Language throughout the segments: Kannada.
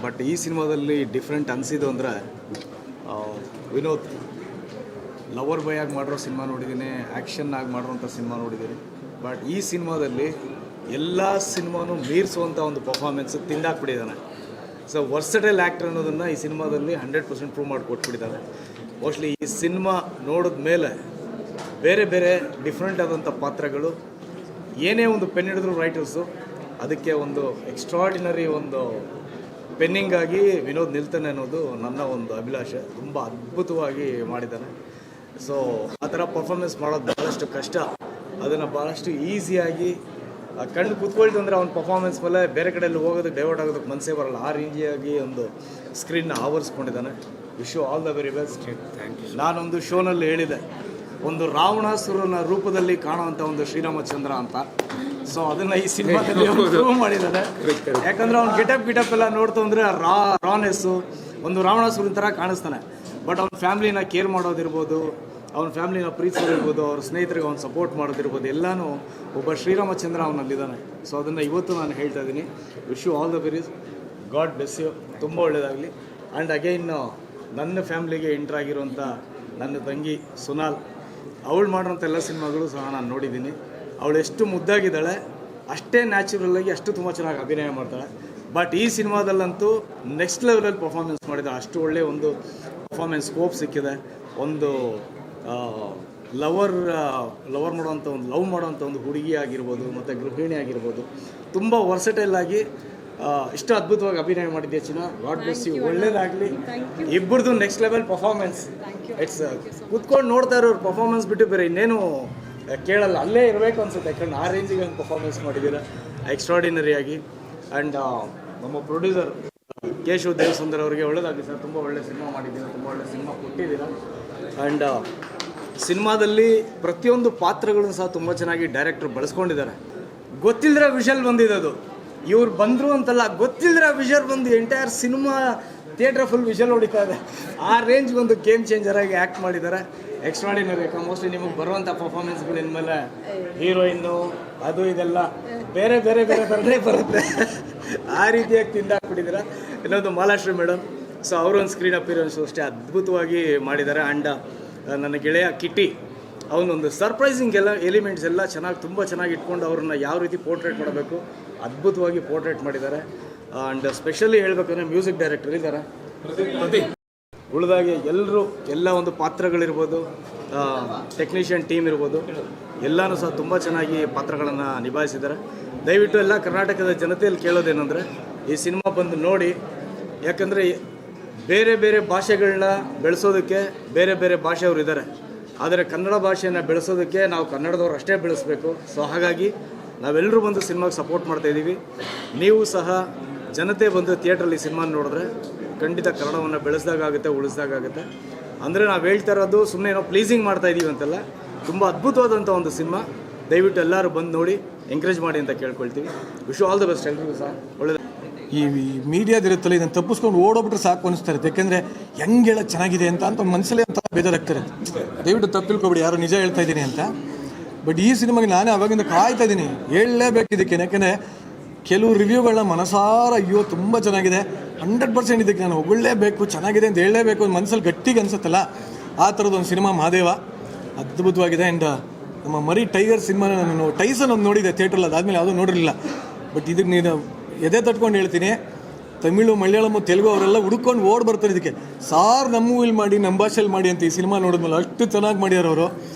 ಬಟ್ ಈ ಸಿನಿಮಾದಲ್ಲಿ ಡಿಫ್ರೆಂಟ್ ಅನಿಸಿದ್ದು ಅಂದರೆ ವಿನೋದ್ ಲವರ್ ಬಾಯ್ ಆಗಿ ಮಾಡಿರೋ ಸಿನಿಮಾ ನೋಡಿದ್ದೀನಿ, ಆ್ಯಕ್ಷನ್ ಆಗಿ ಮಾಡಿರೋಂಥ ಸಿನಿಮಾ ನೋಡಿದ್ದೀನಿ. ಬಟ್ ಈ ಸಿನಿಮಾದಲ್ಲಿ ಎಲ್ಲ ಸಿನಿಮಾನೂ ಮೀರಿಸುವಂಥ ಒಂದು ಪರ್ಫಾರ್ಮೆನ್ಸ್ ತಿಂದಾಕ್ಬಿಟ್ಟಿದ್ದಾನೆ. ಸೊ ವರ್ಸಟೈಲ್ ಆ್ಯಕ್ಟರ್ ಅನ್ನೋದನ್ನು ಈ ಸಿನಿಮಾದಲ್ಲಿ 100% ಪ್ರೂವ್ ಮಾಡಿ ಕೊಟ್ಬಿಟ್ಟಿದ್ದಾರೆ. ಮೋಸ್ಟ್ಲಿ ಈ ಸಿನಿಮಾ ನೋಡಿದ ಮೇಲೆ ಬೇರೆ ಬೇರೆ ಡಿಫ್ರೆಂಟ್ ಆದಂಥ ಪಾತ್ರಗಳು ಏನೇ ಒಂದು ಪೆನ್ ಹಿಡಿದ್ರು ರೈಟರ್ಸು ಅದಕ್ಕೆ ಒಂದು ಎಕ್ಸ್ಟ್ರಾರ್ಡಿನರಿ ಒಂದು ಪೆನ್ನಿಂಗ್ ಆಗಿ ವಿನೋದ್ ನಿಲ್ತಾನೆ ಅನ್ನೋದು ನನ್ನ ಒಂದು ಅಭಿಲಾಷೆ. ತುಂಬ ಅದ್ಭುತವಾಗಿ ಮಾಡಿದ್ದಾನೆ. ಸೊ ಆ ಥರ ಪರ್ಫಾರ್ಮೆನ್ಸ್ ಮಾಡೋದು ಭಾಳಷ್ಟು ಕಷ್ಟ, ಅದನ್ನು ಭಾಳಷ್ಟು ಈಸಿಯಾಗಿ ಕಣ್ಣು ಕೂತ್ಕೊಳ್ತು ಅಂದರೆ ಅವ್ನ ಪರ್ಫಾರ್ಮೆನ್ಸ್ ಮೇಲೆ ಬೇರೆ ಕಡೆಯಲ್ಲಿ ಹೋಗೋದಕ್ಕೆ ಡೈವರ್ಟ್ ಆಗೋದಕ್ಕೆ ಮನಸ್ಸೇ ಬರಲ್ಲ. ಆ ರೇಂಜಿಯಾಗಿ ಒಂದು ಸ್ಕ್ರೀನ್ನ ಆವರಿಸ್ಕೊಂಡಿದ್ದಾನೆ. Wish you all the very best. Thank you. ನಾನೊಂದು ಶೋನಲ್ಲಿ ಹೇಳಿದೆ, ಒಂದು ರಾವಣಾಸುರನ ರೂಪದಲ್ಲಿ ಕಾಣುವಂಥ ಒಂದು ಶ್ರೀರಾಮಚಂದ್ರ ಅಂತ. ಸೊ ಅದನ್ನು ಈ ಸಿನಿಮಾದಲ್ಲಿ ಪ್ರೂವ್ ಮಾಡಿದ್ದಾರೆ. ಯಾಕಂದರೆ ಅವ್ನು ಗಿಟಪ್ ಎಲ್ಲ ನೋಡ್ತು ಅಂದರೆ ರಾನೆಸ್ಸು ಒಂದು ರಾವಣಾಸುರನ ಥರ ಕಾಣಿಸ್ತಾನೆ. ಬಟ್ ಅವ್ನ ಫ್ಯಾಮ್ಲಿನ ಕೇರ್ ಮಾಡೋದಿರ್ಬೋದು, ಅವ್ನ ಫ್ಯಾಮ್ಲಿನ ಪ್ರೀತಿಸೋದಿರ್ಬೋದು, ಅವ್ರ ಸ್ನೇಹಿತರಿಗೆ ಅವ್ನು ಸಪೋರ್ಟ್ ಮಾಡೋದಿರ್ಬೋದು, ಎಲ್ಲನೂ ಒಬ್ಬ ಶ್ರೀರಾಮಚಂದ್ರ ಅವನಲ್ಲಿದ್ದಾನೆ. ಸೊ ಅದನ್ನು ಇವತ್ತು ನಾನು ಹೇಳ್ತಾ ಇದ್ದೀನಿ. Wish you all the very God bless you. ತುಂಬ ಒಳ್ಳೆಯದಾಗಲಿ. ಆ್ಯಂಡ್ ಅಗೈನ್ ನನ್ನ ಫ್ಯಾಮ್ಲಿಗೆ ಎಂಟ್ರಾಗಿರುವಂಥ ನನ್ನ ತಂಗಿ ಸುನಾಲ್, ಅವಳು ಮಾಡೋಂಥ ಎಲ್ಲ ಸಿನಿಮಾಗಳು ಸಹ ನಾನು ನೋಡಿದ್ದೀನಿ. ಅವಳು ಎಷ್ಟು ಮುದ್ದಾಗಿದ್ದಾಳೆ, ಅಷ್ಟೇ ನ್ಯಾಚುರಲ್ಲಾಗಿ ಅಷ್ಟು ತುಂಬ ಚೆನ್ನಾಗಿ ಅಭಿನಯ ಮಾಡ್ತಾಳೆ. ಬಟ್ ಈ ಸಿನಿಮಾದಲ್ಲಂತೂ ನೆಕ್ಸ್ಟ್ ಲೆವೆಲಲ್ಲಿ ಪರ್ಫಾರ್ಮೆನ್ಸ್ ಮಾಡಿದ್ದಾಳೆ. ಅಷ್ಟು ಒಳ್ಳೆಯ ಒಂದು ಪರ್ಫಾರ್ಮೆನ್ಸ್ ಸ್ಕೋಪ್ ಸಿಕ್ಕಿದೆ. ಒಂದು ಲವರ್ ಮಾಡೋವಂಥ ಒಂದು ಲವ್ ಮಾಡೋವಂಥ ಒಂದು ಹುಡುಗಿ ಆಗಿರ್ಬೋದು ಮತ್ತು ಗೃಹಿಣಿ ಆಗಿರ್ಬೋದು, ತುಂಬ ವರ್ಸಟೈಲ್ ಆಗಿ ಇಷ್ಟು ಅದ್ಭುತವಾಗಿ ಅಭಿನಯ ಮಾಡಿದ್ದೆ ಚಿನ್ನ. God bless you. ಒಳ್ಳೇದಾಗಲಿ. ಇಬ್ಬರದು ನೆಕ್ಸ್ಟ್ ಲೆವೆಲ್ ಪರ್ಫಾರ್ಮೆನ್ಸ್. ಇಟ್ಸ್ ಕೂತ್ಕೊಂಡು ನೋಡ್ತಾ ಇರೋರು ಪರ್ಫಾರ್ಮೆನ್ಸ್ ಬಿಟ್ಟು ಬೇರೆ ಇನ್ನೇನು ಕೇಳಲ್ಲ, ಅಲ್ಲೇ ಇರಬೇಕು ಅನ್ಸುತ್ತೆ. ಯಾಕಂದ್ರೆ ಆ ರೇಂಜಿಗೆ ಒಂದು ಪರ್ಫಾರ್ಮೆನ್ಸ್ ಮಾಡಿದ್ದೀರಾ ಎಕ್ಸ್ಟ್ರಾಡಿನರಿಯಾಗಿ. ಆ್ಯಂಡ್ ನಮ್ಮ ಪ್ರೊಡ್ಯೂಸರ್ ಕೇಶವ್ ದೇವಸುಂದರ್ ಅವರಿಗೆ ಒಳ್ಳೆಯದಾಗಲಿ ಸರ್. ತುಂಬ ಒಳ್ಳೆ ಸಿನಿಮಾ ಮಾಡಿದ್ದೀರಾ, ತುಂಬ ಒಳ್ಳೆ ಸಿನಿಮಾ ಕೊಟ್ಟಿದ್ದೀರಾ. ಆ್ಯಂಡ್ ಸಿನಿಮಾದಲ್ಲಿ ಪ್ರತಿಯೊಂದು ಪಾತ್ರಗಳನ್ನು ಸಹ ತುಂಬ ಚೆನ್ನಾಗಿ ಡೈರೆಕ್ಟ್ರು ಬಳಸ್ಕೊಂಡಿದ್ದಾರೆ. ಗೊತ್ತಿಲ್ಲದ್ರೆ ವಿಷಲ್ ಬಂದಿದೆ ಅದು, ಇವ್ರು ಬಂದರು ಅಂತಲ್ಲ, ಗೊತ್ತಿಲ್ಲದ್ರೆ ವಿಷಲ್ ಬಂದು entire cinema theatre full whistle ಹೊಡಿತಾ ಇದೆ. ಆ ರೇಂಜ್ ಒಂದು ಗೇಮ್ ಚೇಂಜರಾಗಿ ಆ್ಯಕ್ಟ್ ಮಾಡಿದ್ದಾರೆ. ಎಕ್ಸ್ಟ್ರಾಡಿನರಿ. ಮೋಸ್ಟ್ಲಿ ನಿಮಗೆ ಬರುವಂಥ ಪರ್ಫಾರ್ಮೆನ್ಸ್ಗಳು ಇನ್ಮೇಲೆ ಹೀರೋಯಿನ್ನು ಅದು ಇದೆಲ್ಲ ಬೇರೆ ಬೇರೆ ಬೇರೆ ಬರದೇ ಬರುತ್ತೆ. ಆ ರೀತಿಯಾಗಿ ತಿಂದಾಕ್ಬಿಟ್ಟಿದ್ದೀರಾ. ಇನ್ನೊಂದು ಮಾಲಾಶ್ರೀ ಮೇಡಮ್, ಸೊ ಅವರೊಂದು ಸ್ಕ್ರೀನ್ ಅಪಿಯರೆನ್ಸು ಅಷ್ಟೇ ಅದ್ಭುತವಾಗಿ ಮಾಡಿದ್ದಾರೆ. ಆ್ಯಂಡ್ ನನ್ನ ಗೆಳೆಯ ಕಿಟ್ಟಿ, ಅವನೊಂದು ಸರ್ಪ್ರೈಸಿಂಗ್ ಎಲಿಮೆಂಟ್ಸ್ ಎಲ್ಲ ತುಂಬ ಚೆನ್ನಾಗಿ ಇಟ್ಕೊಂಡು ಅವ್ರನ್ನ ಯಾವ ರೀತಿ ಪೋರ್ಟ್ರೇಟ್ ಮಾಡಬೇಕು ಅದ್ಭುತವಾಗಿ ಪೋರ್ಟ್ರೇಟ್ ಮಾಡಿದ್ದಾರೆ. ಆ್ಯಂಡ್ ಸ್ಪೆಷಲಿ ಹೇಳ್ಬೇಕಂದ್ರೆ ಮ್ಯೂಸಿಕ್ ಡೈರೆಕ್ಟರ್ ಇದ್ದಾರೆ. ಉಳಿದಾಗೆ ಎಲ್ಲರೂ ಎಲ್ಲ ಒಂದು ಪಾತ್ರಗಳಿರ್ಬೋದು, ಟೆಕ್ನಿಷಿಯನ್ ಟೀಮ್ ಇರ್ಬೋದು, ಎಲ್ಲನೂ ಸಹ ತುಂಬ ಚೆನ್ನಾಗಿ ಪಾತ್ರಗಳನ್ನು ನಿಭಾಯಿಸಿದ್ದಾರೆ. ದಯವಿಟ್ಟು ಎಲ್ಲ ಕರ್ನಾಟಕದ ಜನತೆಯಲ್ಲಿ ಕೇಳೋದೇನೆಂದರೆ ಈ ಸಿನಿಮಾ ಬಂದು ನೋಡಿ. ಯಾಕಂದರೆ ಬೇರೆ ಬೇರೆ ಭಾಷೆಗಳನ್ನ ಬೆಳೆಸೋದಕ್ಕೆ ಬೇರೆ ಬೇರೆ ಭಾಷೆಯವರು ಇದ್ದಾರೆ, ಆದರೆ ಕನ್ನಡ ಭಾಷೆಯನ್ನು ಬೆಳೆಸೋದಕ್ಕೆ ನಾವು ಕನ್ನಡದವ್ರು ಅಷ್ಟೇ ಬೆಳೆಸಬೇಕು. ಸೊ ಹಾಗಾಗಿ ನಾವೆಲ್ಲರೂ ಬಂದು ಸಿನಿಮಾಗೆ ಸಪೋರ್ಟ್ ಮಾಡ್ತಾಯಿದ್ದೀವಿ. ನೀವು ಸಹ ಜನತೆ ಬಂದು ಥಿಯೇಟ್ರಲ್ಲಿ ಸಿನಿಮಾ ನೋಡಿದ್ರೆ ಖಂಡಿತ ಕನ್ನಡವನ್ನು ಬೆಳೆಸ್ದಾಗುತ್ತೆ, ಉಳಿಸ್ದಾಗುತ್ತೆ. ಅಂದರೆ ನಾವು ಹೇಳ್ತಾ ಇರೋದು ಸುಮ್ಮನೆ ಏನೋ ಪ್ಲೀಸಿಂಗ್ ಮಾಡ್ತಾಯಿದ್ದೀವಿ ಅಂತಲ್ಲ, ತುಂಬ ಅದ್ಭುತವಾದಂಥ ಒಂದು ಸಿನಿಮಾ. ದಯವಿಟ್ಟು ಎಲ್ಲರೂ ಬಂದು ನೋಡಿ ಎಂಕರೇಜ್ ಮಾಡಿ ಅಂತ ಕೇಳ್ಕೊಳ್ತೀವಿ. ವಿಶ್ ಆಲ್ ದ ಬೆಸ್ಟ್ ಎಲ್ರಿಗೂ ಸಹ. ಒಳ್ಳೆಯದು. ಈ ಮೀಡಿಯಾದಿರುತ್ತಲ್ಲ, ಇದನ್ನು ತಪ್ಪಿಸ್ಕೊಂಡು ಓಡೋಗ್ಬಿಟ್ರೆ ಸಾಕು ಅನಿಸ್ತಾ ಇರುತ್ತೆ. ಯಾಕೆಂದರೆ ಹೆಂಗೆ ಹೇಳೋದು ಚೆನ್ನಾಗಿದೆ ಅಂತ ಮನಸ್ಸಲ್ಲೇ ಅಂತ ಬೇಜಾರಾಗ್ತಾರೆ. ದಯವಿಟ್ಟು ತಪ್ಪಿಲ್ಕೊಬೇಡಿ ಯಾರು ನಿಜ ಹೇಳ್ತಾ ಇದ್ದೀನಿ ಅಂತ. ಬಟ್ ಈ ಸಿನಿಮಾಗೆ ನಾನೇ ಅವಾಗಿಂದ ಕಾಯ್ತಾ ಇದ್ದೀನಿ, ಹೇಳಲೇಬೇಕು ಇದಕ್ಕೆ. ಯಾಕೆಂದರೆ ಕೆಲವು ರಿವ್ಯೂಗಳನ್ನ ಮನಸಾರ ಅಯ್ಯೋ ತುಂಬ ಚೆನ್ನಾಗಿದೆ, 100% ಇದಕ್ಕೆ ನಾನು ಹೊಗಳಲೇಬೇಕು, ಚೆನ್ನಾಗಿದೆ ಅಂತ ಹೇಳಲೇಬೇಕು ಅಂತ ಮನಸ್ಸಲ್ಲಿ ಗಟ್ಟಿಗೆ ಅನಿಸುತ್ತಲ್ಲ, ಆ ಥರದ್ದೊಂದು ಸಿನಿಮಾ ಮಹಾದೇವ ಅದ್ಭುತವಾಗಿದೆ. ಆ್ಯಂಡ್ ನಮ್ಮ ಮರಿ ಟೈಗರ್ ಸಿನಿಮಾನ ನಾನು ಟೈಸನ್ ಒಂದು ನೋಡಿದೆ ಥಿಯೇಟ್ರಲ್ಲಿ, ಅದಾದಮೇಲೆ ಯಾವುದೂ ನೋಡಿರಲಿಲ್ಲ. ಬಟ್ ಇದಕ್ಕೆ ನೀನು ಎದೆ ತಟ್ಕೊಂಡು ಹೇಳ್ತೀನಿ, ತಮಿಳು ಮಲಯಾಳಮು ತೆಲುಗು ಅವರೆಲ್ಲ ಹುಡ್ಕೊಂಡು ಓಡ್ ಬರ್ತಾರೆ ಇದಕ್ಕೆ. ನಮ್ಮ ಮೂವಿಲಿ ಮಾಡಿ, ನಮ್ಮ ಭಾಷೆಯಲ್ಲಿ ಮಾಡಿ ಅಂತ ಈ ಸಿನಿಮಾ ನೋಡಿದ್ಮೇಲೆ ಅಷ್ಟು ಚೆನ್ನಾಗಿ ಮಾಡ್ಯಾರ ಅವರು.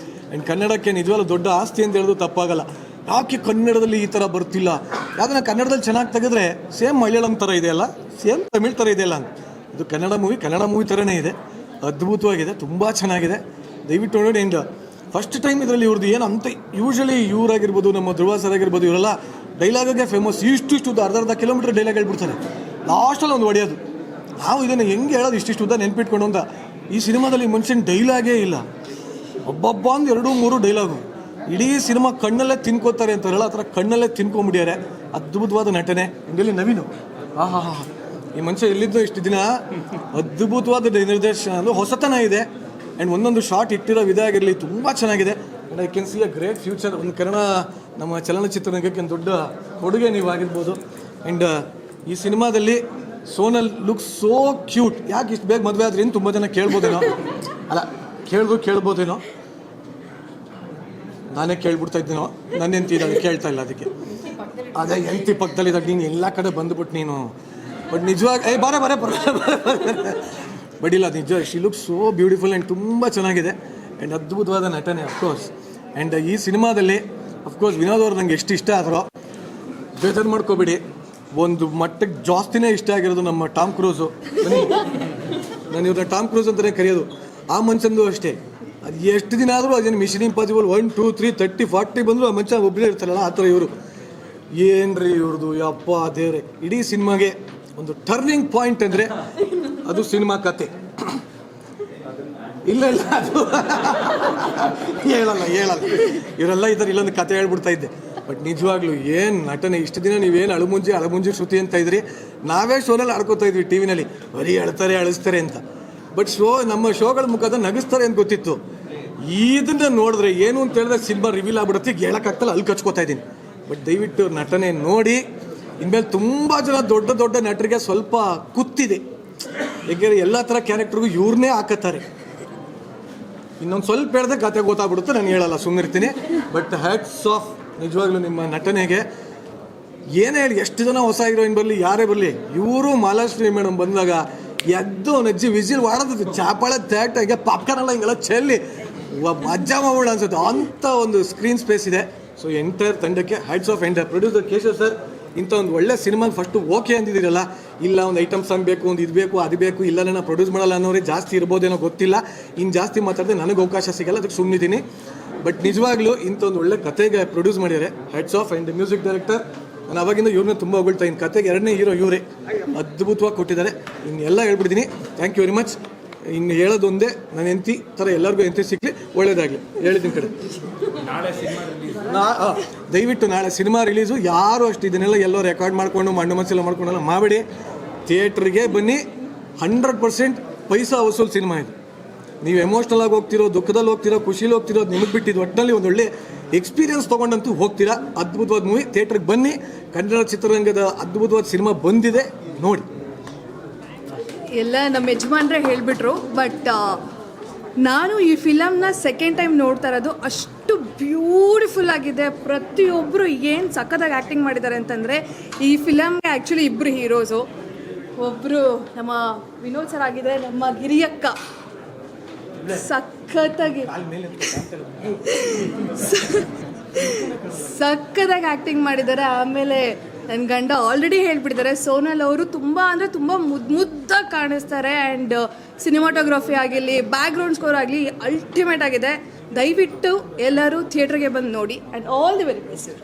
ಆ್ಯಂಡ್ ಕನ್ನಡಕ್ಕೆ ನಿಜವಾಗ್ಲೂ ದೊಡ್ಡ ಆಸ್ತಿ ಅಂತ ಹೇಳೋದು ತಪ್ಪಾಗಲ್ಲ. ಯಾಕೆ ಕನ್ನಡದಲ್ಲಿ ಈ ಥರ ಬರ್ತಿಲ್ಲ, ಯಾಕಂದರೆ ಕನ್ನಡದಲ್ಲಿ ಚೆನ್ನಾಗಿ ತೆಗೆದ್ರೆ ಸೇಮ್ ಮಲಯಾಳಂ ಥರ ಇದೆಯಲ್ಲ, ಸೇಮ್ ತಮಿಳ್ ಥರ ಇದೆಯಲ್ಲ ಅಂತ. ಇದು ಕನ್ನಡ ಮೂವಿ ಥರನೇ ಇದೆ, ಅದ್ಭುತವಾಗಿದೆ, ತುಂಬ ಚೆನ್ನಾಗಿದೆ. ದಯವಿಟ್ಟು ನೋಡಿ. ಆ್ಯಂಡ್ ಫಸ್ಟ್ ಟೈಮ್ ಇದರಲ್ಲಿ ಇವ್ರದ್ದು ಏನು ಅಂತ, ಯೂಶಲಿ ಇವರಾಗಿರ್ಬೋದು, ನಮ್ಮ ಧ್ರುವ ಸರ್ ಆಗಿರ್ಬೋದು, ಇವರೆಲ್ಲ ಡೈಲಾಗೆ ಫೇಮಸ್. ಇಷ್ಟು ಅರ್ಧ ಕಿಲೋಮೀಟರ್ ಡೈಲಾಗ್ ಹೇಳ್ಬಿಡ್ತಾರೆ, ಲಾಸ್ಟಲ್ಲಿ ಒಂದು ಹೊಡೆಯೋದು. ನಾವು ಇದನ್ನು ಹೆಂಗೆ ಹೇಳೋದು ಇಷ್ಟು ಉದ್ದ ನೆನ್ಪಿಟ್ಕೊಂಡು ಅಂತ. ಈ ಸಿನಿಮಾದಲ್ಲಿ ಮನುಷ್ಯನ ಡೈಲಾಗೇ ಇಲ್ಲ, ಒಬ್ಬೊಬ್ಬ ಒಂದು 2-3 ಡೈಲಾಗು. ಇಡೀ ಸಿನಿಮಾ ಕಣ್ಣಲ್ಲೇ ತಿನ್ಕೋತಾರೆ ಅಂತ ಹೇಳೋ ಆ ಥರ ಕಣ್ಣಲ್ಲೇ ತಿನ್ಕೊಂಬಿಡ್ಯಾರೆ. ಅದ್ಭುತವಾದ ನಟನೆ. ಇಲ್ಲಿ ನವೀನು ಈ ಮನುಷ್ಯ ಎಲ್ಲಿದ್ದು ಇಷ್ಟು ದಿನ. ಅದ್ಭುತವಾದ ನಿರ್ದೇಶನ, ಅದು ಹೊಸತನ ಇದೆ. ಆ್ಯಂಡ್ ಒಂದೊಂದು ಶಾರ್ಟ್ ಇಟ್ಟಿರೋ ವಿಧ ಆಗಿರಲಿ ತುಂಬ ಚೆನ್ನಾಗಿದೆ. And I can see a great future. ಒಂದು ಕನ್ನಡ ನಮ್ಮ ಚಲನಚಿತ್ರರಂಗಕ್ಕೆ ಒಂದು ದೊಡ್ಡ ಕೊಡುಗೆ ನೀವು ಆಗಿರ್ಬೋದು. ಆ್ಯಂಡ್ ಈ ಸಿನಿಮಾದಲ್ಲಿ ಸೋನಲ್ ಲುಕ್ ಸೋ ಕ್ಯೂಟ್. ಯಾಕೆ ಇಷ್ಟು ಬೇಗ ಮದುವೆ ಆದ್ರಿ ಅಂತ ತುಂಬ ಜನ ಕೇಳ್ಬೋದೇನೋ, ಅಲ್ಲ ಕೇಳ್ಬೋದೇನೋ, ನಾನೇ ಕೇಳ್ಬಿಡ್ತಾ ಇದ್ದೀನೋ. ನನ್ನ ಹೆಂಡತಿ ಇದ್ದಾಳೆ, ಕೇಳ್ತಾ ಇಲ್ಲ. ಅದಕ್ಕೆ ಅದೇ ಹೆಂಡತಿ ಪಕ್ಕದಲ್ಲಿದ್ದಾಗ ನೀನು ಎಲ್ಲ ಕಡೆ ಬಂದುಬಿಟ್ಟು ನೀನು. ಬಟ್ ನಿಜವಾಗಿ ಬರ ಬಟ್ ಇಲ್ಲ, ನಿಜ she look so beautiful and ತುಂಬ ಚೆನ್ನಾಗಿದೆ ಆ್ಯಂಡ್ ಅದ್ಭುತವಾದ ನಟನೆ ಅಫ್ಕೋರ್ಸ್. ಆ್ಯಂಡ್ ಈ ಸಿನಿಮಾದಲ್ಲಿ ಅಫ್ಕೋರ್ಸ್ ವಿನೋದ್ ಅವ್ರು ನಂಗೆ ಎಷ್ಟು ಇಷ್ಟ ಆದರೂ ಬೇಜಾರು ಮಾಡ್ಕೋಬೇಡಿ, ಒಂದು ಮಟ್ಟಕ್ಕೆ ಜಾಸ್ತಿನೇ ಇಷ್ಟ ಆಗಿರೋದು ನಮ್ಮ ಟಾಮ್ ಕ್ರೂಸು. ನಾನು ಇವ್ರನ್ನ ಟಾಮ್ ಕ್ರೂಸ್ ಅಂತಲೇ ಕರೆಯೋದು. ಆ ಮನುಷ್ಯಂದು ಅಷ್ಟೇ, ಅದು ಎಷ್ಟು ದಿನ ಆದರೂ ಅದೇನು ಮಿಷನ್ ಇಂಪಾಸಿಬಲ್ 1 2 3 30 40 ಬಂದರೂ ಆ ಮನುಷ್ಯ ಒಬ್ಬರೇ ಇರ್ತಾರಲ್ಲ, ಆ ಥರ ಇವರು. ಏನ್ರಿ ಇವ್ರದ್ದು ಯಪ್ಪ ದೇವ್ರೆ. ಇಡೀ ಸಿನಿಮಾಗೆ ಒಂದು ಟರ್ನಿಂಗ್ ಪಾಯಿಂಟ್ ಅಂದರೆ ಅದು ಸಿನಿಮಾ ಕತೆ. ಇಲ್ಲ ಅದು ಹೇಳಲ್ಲ ಇವರೆಲ್ಲ ಇದ್ದಾರೆ, ಇಲ್ಲೊಂದು ಕತೆ ಹೇಳ್ಬಿಡ್ತಾ ಇದ್ದೆ. ಬಟ್ ನಿಜವಾಗ್ಲೂ ಏನು ನಟನೆ. ಇಷ್ಟು ದಿನ ನೀವೇನು ಅಳಮುಂಜಿ ಶ್ರುತಿ ಅಂತ ಇದ್ರಿ, ನಾವೇ ಶೋನಲ್ಲಿ ಆಡ್ಕೋತಾ ಇದ್ವಿ ಟಿ ವಿನಲ್ಲಿ, ಬರೀ ಅಳಿಸ್ತಾರೆ ಅಂತ. ಬಟ್ ನಮ್ಮ ಶೋಗಳ ಮುಖದ ನಗಿಸ್ತಾರೆ ಅಂತ ಗೊತ್ತಿತ್ತು. ಇದನ್ನ ನೋಡಿದ್ರೆ ಏನು ಅಂತ ಹೇಳಿದ್ರೆ ಸಿನಿಮಾ ರಿವೀಲ್ ಆಗ್ಬಿಡುತ್ತೆ, ಹೇಳೋಕ್ಕಾಗ್ತಲ್ಲ, ಅಲ್ಲಿ ಕಚ್ಕೋತಾ ಇದ್ದೀನಿ. ಬಟ್ ದಯವಿಟ್ಟು ನಟನೆ ನೋಡಿ. ಇನ್ಮೇಲೆ ತುಂಬ ಜನ ದೊಡ್ಡ ನಟರಿಗೆ ಸ್ವಲ್ಪ ಕುತ್ತಿದೆ, ಯಾಕೆಂದರೆ ಎಲ್ಲ ಥರ ಕ್ಯಾರೆಕ್ಟರ್ಗೂ ಇವ್ರನ್ನೇ ಹಾಕತ್ತಾರೆ. ಇನ್ನೊಂದು ಸ್ವಲ್ಪ ಹೇಳಿದ್ರೆ ಕತೆ ಗೊತ್ತಾಗ್ಬಿಡುತ್ತೆ, ನಾನು ಹೇಳಲ್ಲ, ಸುಮ್ಮನಿರ್ತೀನಿ. ಬಟ್ ಹ್ಯಾಟ್ಸ್ ಆಫ್ ನಿಜವಾಗ್ಲೂ ನಿಮ್ಮ ನಟನೆಗೆ. ಏನೇ ಹೇಳಿ, ಎಷ್ಟು ಜನ ಹೊಸ ಹೀರೋಯಿನ್ ಬರಲಿ, ಯಾರೇ ಬರಲಿ, ಇವರು ಮಹಾಲಕ್ಷ್ಮಿ ಮೇಡಮ್ ಬಂದಾಗ ಎದ್ದು ನಜ್ಜಿ ವಿಸಿಲ್ ವಾಡೋದು, ಚಾಪಾಳೆ ಥೇಟಾಗೆ ಪಾಪ್ಕಾರ್ನ್ ಎಲ್ಲ ಹಿಂಗೆಲ್ಲ ಚೆಲ್ಲಿ ಮಜ್ಜ ಮಾಡ್ಬಿಡ ಅನ್ಸುತ್ತೆ. ಅಂಥ ಒಂದು ಸ್ಕ್ರೀನ್ ಸ್ಪೇಸ್ ಇದೆ. ಸೊ ಎಂಟೈರ್ ತಂಡಕ್ಕೆ hats off. And producer Keshav sir, ಇಂಥ ಒಂದು ಒಳ್ಳೆ ಸಿನಿಮಾ ಫಸ್ಟು ಓಕೆ ಅಂದಿದ್ದೀರಲ್ಲ, ಇಲ್ಲ ಒಂದು ಐಟಮ್ ಸಾಂಗ್ ಬೇಕು, ಒಂದು ಇದು ಬೇಕು ಅದು ಬೇಕು, ಇಲ್ಲ ನಾನು ಪ್ರೊಡ್ಯೂಸ್ ಮಾಡಲ್ಲ ಅನ್ನೋರೇ ಜಾಸ್ತಿ ಇರ್ಬೋದೇನೋ ಗೊತ್ತಿಲ್ಲ. ಇನ್ನು ಜಾಸ್ತಿ ಮಾತಾಡಿದ್ರೆ ನನಗೆ ಅವಕಾಶ ಸಿಗಲ್ಲ, ಅದಕ್ಕೆ ಸುಮ್ಮನಿದ್ದೀನಿ. ಬಟ್ ನಿಜವಾಗ್ಲೂ ಇಂಥ ಒಂದು ಒಳ್ಳೆ ಕತೆಗೆ ಪ್ರೊಡ್ಯೂಸ್ ಮಾಡಿದ್ದಾರೆ, hats off. And music director, ನಾನು ಅವಾಗಿಂದ ಇವ್ರನ್ನ ತುಂಬ ಹೊಗಳ್ತಾ ಇದ್ದೀನಿ. ಕತೆಗೆ 2ನೇ ಹೀರೋ ಇವರೇ, ಅದ್ಭುತವಾಗಿ ಕೊಟ್ಟಿದ್ದಾರೆ. ಇನ್ನೆಲ್ಲ ಹೇಳ್ಬಿಡ್ತೀನಿ. Thank you very much. ಇನ್ನು ಹೇಳೋದೊಂದೇ, ನನ್ನ ಹೆಂಡತಿ ಥರ ಎಲ್ಲರಿಗೂ ಹೆಂಡತಿ ಸಿಕ್ಕಲಿ, ಒಳ್ಳೇದಾಗಲಿ ಹೇಳಿದ್ದೀನಿ ಕಡೆ. ದಯವಿಟ್ಟು ನಾಳೆ ಸಿನಿಮಾ ರಿಲೀಸು. ಯಾರು ಅಷ್ಟು ಇದನ್ನೆಲ್ಲ ಎಲ್ಲೋ ರೆಕಾರ್ಡ್ ಮಾಡಿಕೊಂಡು ಮಣ್ಣು ಮನಸ್ಸೆಲ್ಲ ಮಾಡ್ಕೊಂಡೆಲ್ಲ ಮಾಡಬೇಡಿ. ಥಿಯೇಟ್ರಿಗೆ ಬನ್ನಿ. 100% ಪೈಸಾ ವಸೂಲ್ ಸಿನಿಮಾ ಇದು. ನೀವು ಎಮೋಷ್ನಲ್ ಆಗಿ ಹೋಗ್ತಿರೋ, ದುಃಖದಲ್ಲಿ ಹೋಗ್ತಿರೋ, ಖುಷಿಲಿ ಹೋಗ್ತಿರೋ, ನಿಮಗೆ ಬಿಟ್ಟಿದ್ದು ಒಟ್ಟಿನಲ್ಲಿ ಒಂದು ಒಳ್ಳೆ ಎಕ್ಸ್ಪೀರಿಯನ್ಸ್ ತೊಗೊಂಡಂತೂ ಹೋಗ್ತೀರಾ. ಅದ್ಭುತವಾದ ಮೂವಿ, ಥಿಯೇಟ್ರಿಗೆ ಬನ್ನಿ. ಕನ್ನಡ ಚಿತ್ರರಂಗದ ಅದ್ಭುತವಾದ ಸಿನಿಮಾ ಬಂದಿದೆ, ನೋಡಿ. ಎಲ್ಲ ನಮ್ಮ ಯಜಮಾನ್ರೆ ಹೇಳಿಬಿಟ್ರು. ಬಟ್ ನಾನು ಈ ಫಿಲಮ್ನ ಸೆಕೆಂಡ್ ಟೈಮ್ ನೋಡ್ತಾ ಇರೋದು. ಅಷ್ಟು ಬ್ಯೂಟಿಫುಲ್ ಆಗಿದೆ. ಪ್ರತಿಯೊಬ್ಬರು ಏನು ಸಖತ್ತಾಗಿ ಆ್ಯಕ್ಟಿಂಗ್ ಮಾಡಿದ್ದಾರೆ ಅಂತಂದರೆ, ಈ ಫಿಲಮ್ಗೆ ಆ್ಯಕ್ಚುಲಿ 2 ಹೀರೋಸು. ಒಬ್ಬರು ನಮ್ಮ ವಿನೋದ್ ಸರ್ ಆಗಿದ್ದಾರೆ, ನಮ್ಮ ಗಿರಿಯಕ್ಕ ಸಖತ್ತಾಗಿ ಆ್ಯಕ್ಟಿಂಗ್ ಮಾಡಿದ್ದಾರೆ. ಆಮೇಲೆ ನನ್ನ ಗಂಡ ಆಲ್ರೆಡಿ ಹೇಳ್ಬಿಟ್ಟಿದ್ದಾರೆ, ಸೋನಲ್ ಅವರು ತುಂಬ ಅಂದರೆ ತುಂಬ ಮುದ್ದಾಗಿ ಕಾಣಿಸ್ತಾರೆ. ಆ್ಯಂಡ್ ಸಿನಿಮಾಟೋಗ್ರಫಿ ಆಗಿರಲಿ, ಬ್ಯಾಕ್ಗ್ರೌಂಡ್ ಸ್ಕೋರ್ ಆಗಲಿ ಅಲ್ಟಿಮೇಟ್ ಆಗಿದೆ. ದಯವಿಟ್ಟು ಎಲ್ಲರೂ ಥಿಯೇಟ್ರಿಗೆ ಬಂದು ನೋಡಿ. And all the very best.